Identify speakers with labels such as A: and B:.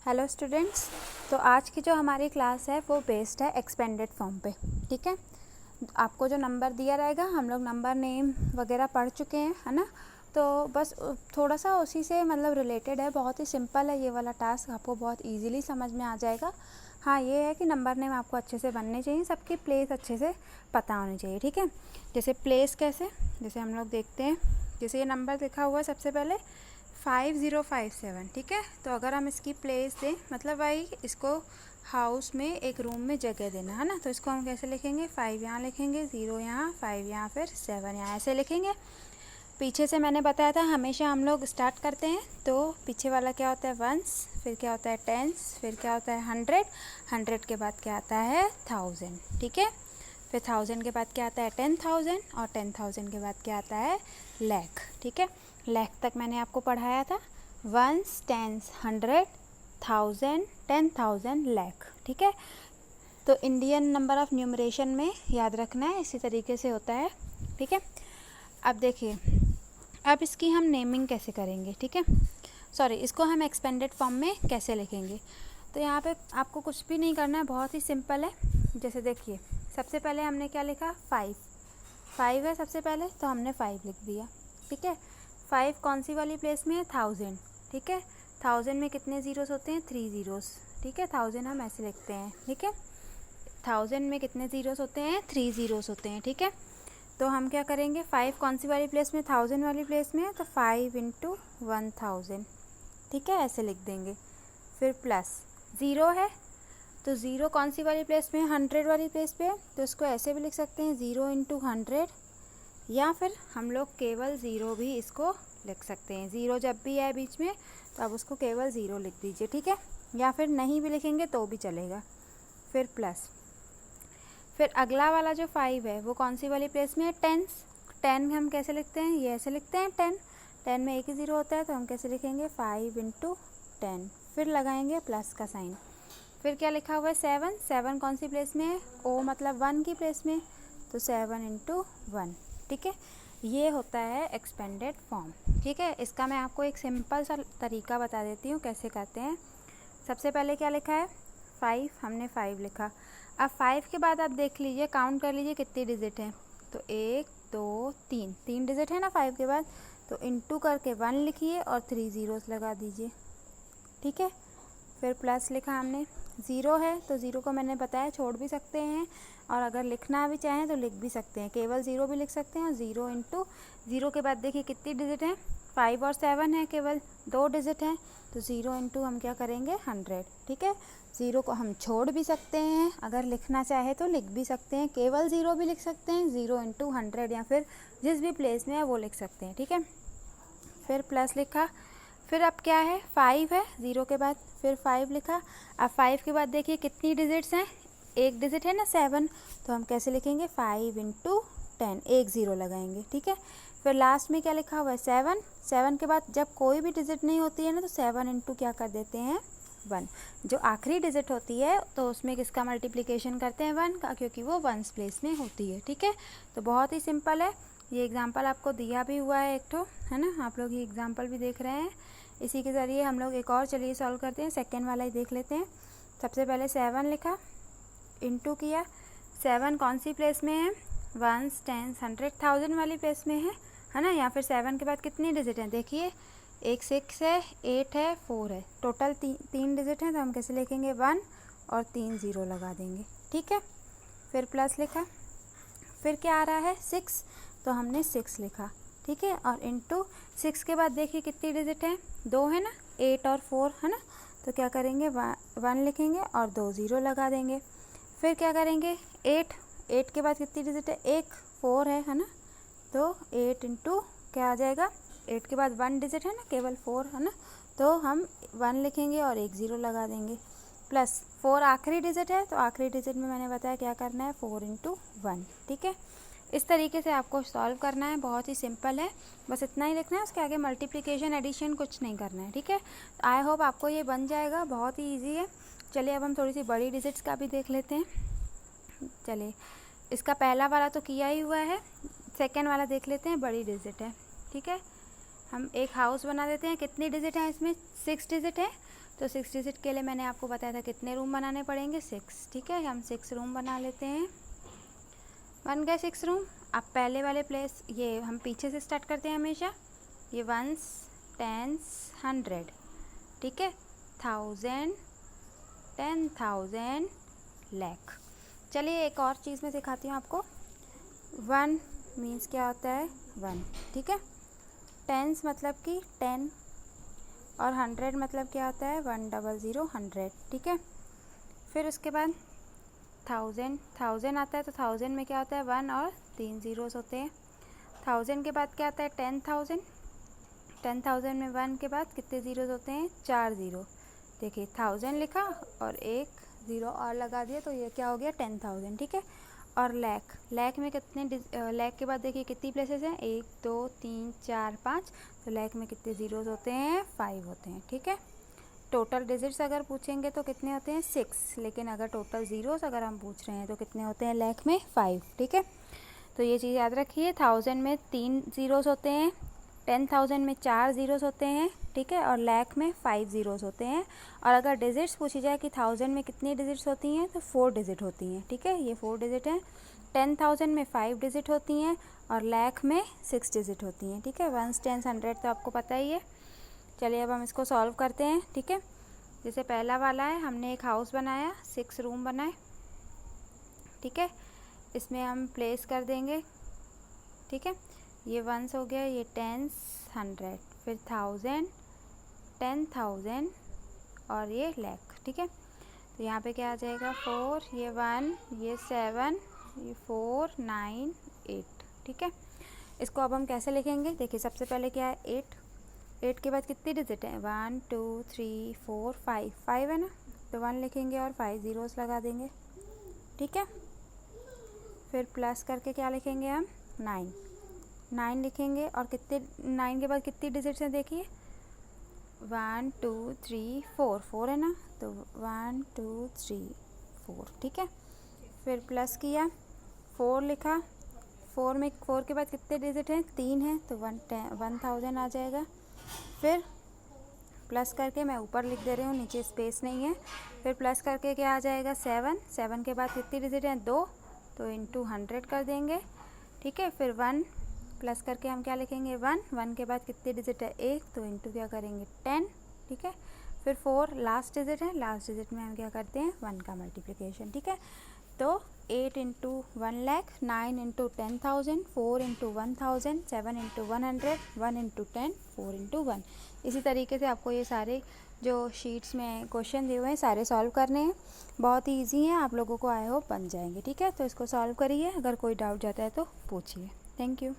A: Hello students. तो आज की जो हमारी क्लास है वो बेस्ड है एक्सपेंडेड फॉर्म पे। ठीक है, आपको जो नंबर दिया रहेगा, हम लोग नंबर नेम वगैरह पढ़ चुके हैं, है ना। तो बस थोड़ा सा उसी से मतलब रिलेटेड है, बहुत ही सिंपल है ये वाला टास्क, आपको बहुत इजीली समझ में आ जाएगा। हाँ, ये है कि नंबर नेम आपको अच्छे से बनने चाहिए, सबकी प्लेस अच्छे से पता होनी चाहिए। ठीक है, जैसे प्लेस कैसे, जैसे हम लोग देखते हैं, जैसे ये नंबर लिखा हुआ है सबसे पहले 5057। ठीक है, तो अगर हम इसकी प्लेस दें, मतलब भाई इसको हाउस में एक रूम में जगह देना है ना, तो इसको हम कैसे लिखेंगे, 5 यहाँ लिखेंगे, 0 यहाँ, 5 यहाँ, फिर 7 यहाँ, ऐसे लिखेंगे। पीछे से मैंने बताया था हमेशा हम लोग स्टार्ट करते हैं, तो पीछे वाला क्या होता है वंस, फिर क्या होता है टेंस, फिर क्या होता है 100, 100 के बाद क्या आता है 1000। ठीक है, फिर 1000 के बाद क्या आता है 10,000, और 10,000 के बाद क्या आता है लाख। ठीक है, लाख तक मैंने आपको पढ़ाया था, वंस, टेंस, 100, 1000, 10,000, लाख। ठीक है, तो इंडियन नंबर ऑफ न्यूमरेशन में याद रखना है, इसी तरीके से होता है। ठीक है, अब देखिए, अब इसकी हम नेमिंग कैसे करेंगे। ठीक है, सॉरी, इसको हम एक्सपेंडेड फॉर्म में कैसे लिखेंगे। तो यहाँ पे आपको कुछ भी नहीं करना है, बहुत ही सिंपल है। जैसे देखिए, सबसे पहले हमने क्या लिखा, 5 है सबसे पहले, तो हमने 5 लिख दिया। ठीक है, 5 कौन सी वाली प्लेस में है, 1000। ठीक है, 1000 में कितने ज़ीरोस होते हैं, 3 ज़ीरोस। ठीक है, 1000 हम ऐसे लिखते हैं। ठीक है, 1000 में कितने ज़ीरोस होते हैं, 3 ज़ीरोस होते हैं। ठीक है, तो हम क्या करेंगे, 5 कौन सी वाली प्लेस में, 1000 वाली प्लेस में है, तो 5 × 1000। ठीक है, ऐसे लिख देंगे। फिर प्लस 0 है, तो 0 कौन सी वाली प्लेस में है, 100 वाली प्लेस पे है, तो इसको ऐसे भी लिख सकते हैं 0 × 100, या फिर हम लोग केवल 0 भी इसको लिख सकते हैं। 0 जब भी आए बीच में तो आप उसको केवल 0 लिख दीजिए। ठीक है, या फिर नहीं भी लिखेंगे तो भी चलेगा। फिर प्लस, फिर अगला वाला जो 5 है वो कौन सी वाली प्लेस में है, 10 हम कैसे लिखते हैं, ये ऐसे लिखते हैं 10 में एक ही 0 होता है, तो हम कैसे लिखेंगे 5 × 10, फिर लगाएंगे प्लस का साइन। फिर क्या लिखा हुआ है, 7 कौन सी प्लेस में है, ओ मतलब 1 की प्लेस में, तो 7 × 1। ठीक है, ये होता है एक्सपेंडेड फॉर्म। ठीक है, इसका मैं आपको एक सिंपल सा तरीका बता देती हूँ कैसे करते हैं। सबसे पहले क्या लिखा है, 5, हमने 5 लिखा। अब 5 के बाद आप देख लीजिए, काउंट कर लीजिए कितनी डिजिट हैं, तो 1 2 3 डिजिट है ना 5 के बाद, तो इंटू करके 1 लिखिए और 3 ज़ीरोस लगा दीजिए। ठीक है, फिर प्लस लिखा हमने, 0 है तो 0 को मैंने बताया छोड़ भी सकते हैं, और अगर लिखना भी चाहें तो लिख भी सकते हैं, केवल 0 भी लिख सकते हैं। और 0 × 0 के बाद देखिए कितनी डिजिट है, 5 और 7 है, केवल 2 डिजिट हैं, तो 0 × हम क्या करेंगे 100। ठीक है, 0 को हम छोड़ भी सकते हैं, अगर लिखना चाहे तो लिख भी सकते हैं, केवल 0 भी लिख सकते हैं, 0 × 100, या फिर जिस भी प्लेस में है वो लिख सकते हैं। ठीक है, फिर प्लस लिखा, फिर अब क्या है 5 है 0 के बाद, फिर 5 लिखा। अब 5 के बाद देखिए कितनी डिजिट्स हैं, एक डिजिट है ना 7, तो हम कैसे लिखेंगे 5 × 10, एक 0 लगाएंगे। ठीक है, फिर लास्ट में क्या लिखा हुआ है 7 के बाद जब कोई भी डिजिट नहीं होती है ना, तो 7 × क्या कर देते हैं 1। जो आखिरी डिजिट होती है तो उसमें किसका मल्टीप्लिकेशन करते हैं 1 का, क्योंकि वो 1s प्लेस में होती है। ठीक है, तो बहुत ही सिंपल है। ये एग्जाम्पल आपको दिया भी हुआ है एक ठो, है ना, आप लोग ये एग्जाम्पल भी देख रहे हैं। इसी के ज़रिए हम लोग एक और चलिए सॉल्व करते हैं, सेकेंड वाला ही देख लेते हैं। सबसे पहले 7 लिखा, इंटू किया, 7 कौन सी प्लेस में है, 1s, 10s, 100, 1000 वाली प्लेस में है ना। या फिर 7 के बाद कितनी डिजिट हैं, देखिए एक 6 है, 8 है, 4 है, टोटल 3 डिजिट हैं, तो हम कैसे लिखेंगे 1 और 3 0 लगा देंगे। ठीक है, फिर प्लस लिखा, फिर क्या आ रहा है 6, तो हमने 6 लिखा। ठीक है, और इंटू 6 के बाद देखिए कितनी डिजिट है, 2 है ना, 8 और 4 है ना, तो क्या करेंगे 1 लिखेंगे और 2 0 लगा देंगे। फिर क्या करेंगे 8 के बाद कितनी डिजिट है, एक 4 है ना, तो 8 × क्या आ जाएगा, 8 के बाद 1 डिजिट है ना, केवल 4 है ना, तो हम 1 लिखेंगे और एक 0 लगा देंगे। प्लस 4 आखिरी डिजिट है, तो आखिरी डिजिट में मैंने बताया क्या करना है 4 × 1। ठीक है, इस तरीके से आपको सॉल्व करना है, बहुत ही सिंपल है, बस इतना ही लिखना है, उसके आगे मल्टीप्लिकेशन एडिशन कुछ नहीं करना है। ठीक है, आई होप आपको ये बन जाएगा, बहुत ही ईजी है। चलिए अब हम थोड़ी सी बड़ी डिजिट्स का भी देख लेते हैं। चलिए, इसका पहला वाला तो किया ही हुआ है, सेकेंड वाला देख लेते हैं, बड़ी डिजिट है। ठीक है, हम एक हाउस बना देते हैं, कितनी डिजिट है इसमें, 6 डिजिट है, तो 6 डिजिट के लिए मैंने आपको बताया था कितने रूम बनाने पड़ेंगे, 6। ठीक है, हम 6 रूम बना लेते हैं। बन गए 6 रूम। अब पहले वाले प्लेस, ये हम पीछे से स्टार्ट करते हैं हमेशा। ये 1s, 10s, 100, ठीक है, 1000, 10,000, लाख। चलिए एक और चीज़ मैं सिखाती हूँ आपको। 1 मीन्स क्या होता है, 1, ठीक है। 10s मतलब कि 10, और 100 मतलब क्या होता है, 100, 100, ठीक है। फिर उसके बाद 1000 आता है, तो 1000 में क्या होता है, 1 और 3 ज़ीरोज़ होते हैं। 1000 के बाद क्या आता है, 10,000। 10,000 में 1 के बाद कितने ज़ीरोज़ होते हैं, 4 ज़ीरो। देखिए 1000 लिखा और एक ज़ीरो और लगा दिया, तो ये क्या हो गया, 10,000, ठीक है। और लाख में कितने लाख के बाद देखिए कितनी प्लेसेस हैं, 1 2 3 4 5, तो लाख में कितने ज़ीरोज़ होते हैं, 5 होते हैं, ठीक है। टोटल डिजिट्स अगर पूछेंगे तो कितने होते हैं, 6, लेकिन अगर टोटल ज़ीरोज़ अगर हम पूछ रहे हैं तो कितने होते हैं लाख में, 5, ठीक है। तो ये चीज़ याद रखिए। 1000 में 3 ज़ीरोज़ होते हैं, 10,000 में 4 ज़ीरोज़ होते हैं, ठीक है, और लाख में 5 ज़ीरोज़ होते हैं। और अगर डिजिट्स पूछी जाए कि 1000 में कितनी डिजिट्स होती हैं, तो 4 डिजिट होती हैं, ठीक है, ये 4 डिजिट हैं। 10,000 में 5 डिजिट होती हैं और लाख में 6 डिजिट होती हैं, ठीक है। 1s, 10s, 100 तो आपको पता ही है। चलिए अब हम इसको सॉल्व करते हैं, ठीक है। जैसे पहला वाला है, हमने एक हाउस बनाया, 6 रूम बनाए, ठीक है। इसमें हम प्लेस कर देंगे, ठीक है। ये 1s हो गया, ये 10s, 100, फिर 1000, 10,000 और ये लाख, ठीक है। तो यहाँ पे क्या आ जाएगा, 4, ये 1, ये 7, ये 4, 9, 8, ठीक है। इसको अब हम कैसे लिखेंगे, देखिए सबसे पहले क्या है, 8 के बाद कितनी डिजिट है, 1 2 3 4 5 है ना, तो 1 लिखेंगे और 5 ज़ीरोज़ लगा देंगे, ठीक है। फिर प्लस करके क्या लिखेंगे हम, 9 लिखेंगे, और कितने 9 के बाद कितनी डिजिट्स हैं, देखिए 1 2 3 4 है ना, तो 1 2 3 4, ठीक है। फिर प्लस किया, 4 लिखा, 4 के बाद कितने डिजिट हैं, 3 हैं, तो 1000 आ जाएगा। फिर प्लस करके मैं ऊपर लिख दे रही हूँ, नीचे स्पेस नहीं है। फिर प्लस करके क्या आ जाएगा, 7 के बाद कितनी डिजिट हैं, 2, तो इंटू 100 कर देंगे, ठीक है। फिर 1 प्लस करके हम क्या लिखेंगे, 1 के बाद कितनी डिजिट है, 1, तो इंटू क्या करेंगे, 10, ठीक है। फिर 4 लास्ट डिजिट है, लास्ट डिजिट में हम क्या करते हैं, 1 का मल्टीप्लिकेशन, ठीक है। तो 8 into 1 lakh, 9 into 10,000, 4 into 1000, 7 into 100, 1 into 10, 4 into 1। इसी तरीके से आपको ये सारे जो शीट्स में क्वेश्चन दिए हुए हैं सारे सॉल्व करने हैं। बहुत ही ईजी है, आप लोगों को आई होप बन जाएंगे, ठीक है। तो इसको सॉल्व करिए, अगर कोई डाउट जाता है तो पूछिए। Thank you.